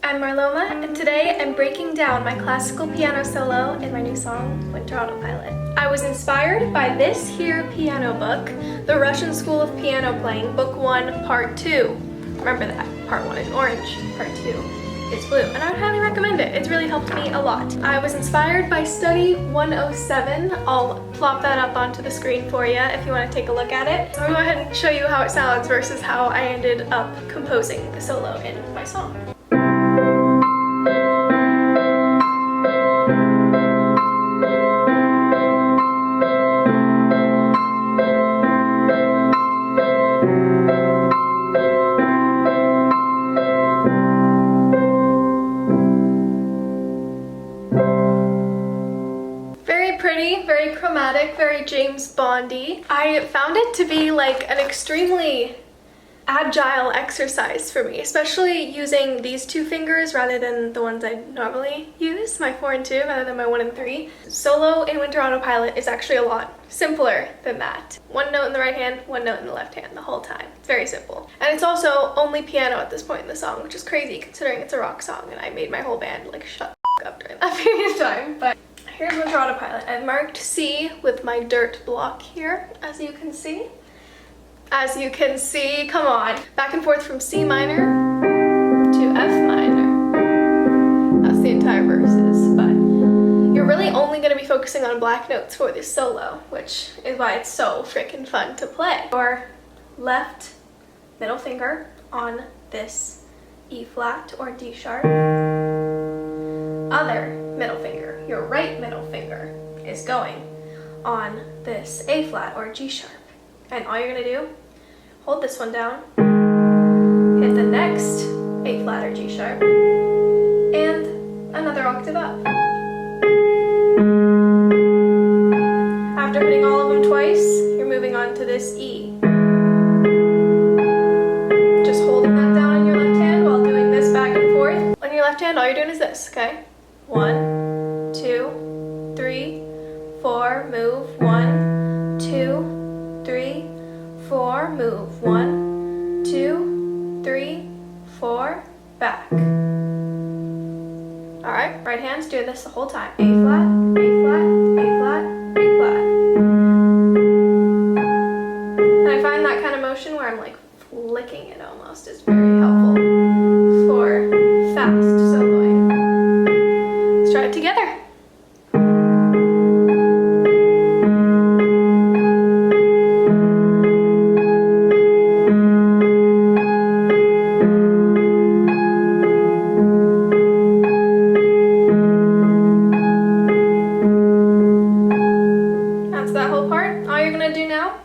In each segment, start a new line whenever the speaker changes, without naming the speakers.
I'm Marloma, and today I'm breaking down my classical piano solo in my new song, Winter Autopilot. I was inspired by this here piano book, The Russian School of Piano Playing, Book 1, Part 2. Remember that, Part 1 is orange, Part 2 is blue, and I would highly recommend it. It's really helped me a lot. I was inspired by Study 107. I'll plop that up onto the screen for you if you want to take a look at it. So I'm going to go ahead and show you how it sounds versus how I ended up composing the solo in my song. Very chromatic, very James Bondy. I found it to be like an extremely agile exercise for me, especially using these two fingers rather than the ones I normally use, my 4 and 2 rather than my 1 and 3. Solo in Winter Autopilot is actually a lot simpler than that. One note in the right hand, one note in the left hand the whole time. It's very simple. And it's also only piano at this point in the song, which is crazy considering it's a rock song and I made my whole band like shut the up during that period of time. But here's Winter Autopilot. I've marked C with my dirt block here, as you can see. As you can see, come on. Back and forth from C minor to F minor. That's the entire verses, but you're really only going to be focusing on black notes for this solo, which is why it's so freaking fun to play. Your left middle finger on this E flat or D sharp. Other middle finger, your right middle finger, is going on this A flat or G sharp. And all you're gonna do, hold this one down, hit the next A flat or G sharp, and another octave up. After hitting all of them twice, you're moving on to this E. Just holding that down in your left hand while doing this back and forth. On your left hand, all you're doing is this, okay? 1, 2, 3, 4, move, 1, 2, 3, 4, move, 1, 2, 3, 4, back. Alright, right hand's doing this the whole time. A flat, A flat, A flat, A flat. And I find that kind of motion where I'm like flicking it almost is very helpful for fast soloing. Let's try it together. That's that whole part. All you're gonna do now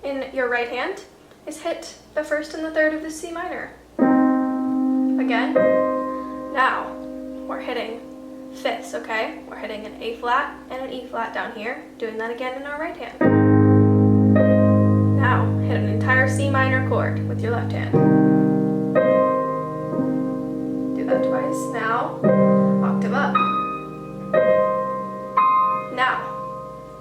in your right hand is hit the first and the third of the C minor. Again. Now we're hitting fifths, okay? We're hitting an A flat and an E flat down here, doing that again in our right hand. Now, hit an entire C minor chord with your left hand. Do that twice. Now, octave up. Now,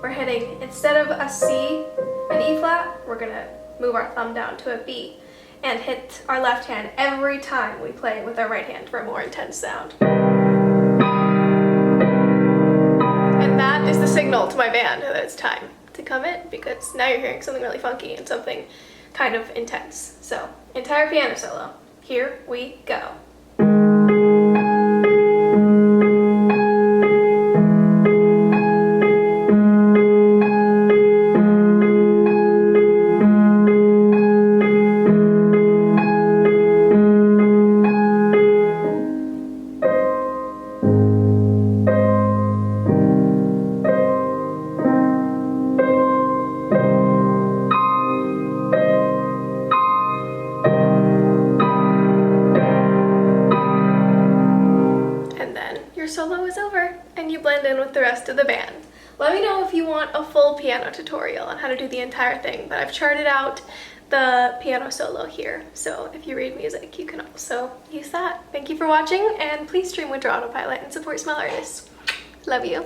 we're hitting, instead of a C and E flat, we're gonna move our thumb down to a B and hit our left hand every time we play with our right hand for a more intense sound. That is the signal to my band that it's time to come in, because now you're hearing something really funky and something kind of intense. So, entire piano solo. Here we go. Your solo is over and you blend in with the rest of the band. Let me know if you want a full piano tutorial on how to do the entire thing, but I've charted out the piano solo here, so if you read music you can also use that. Thank you for watching, and please stream Winter Autopilot and support small artists. Love you.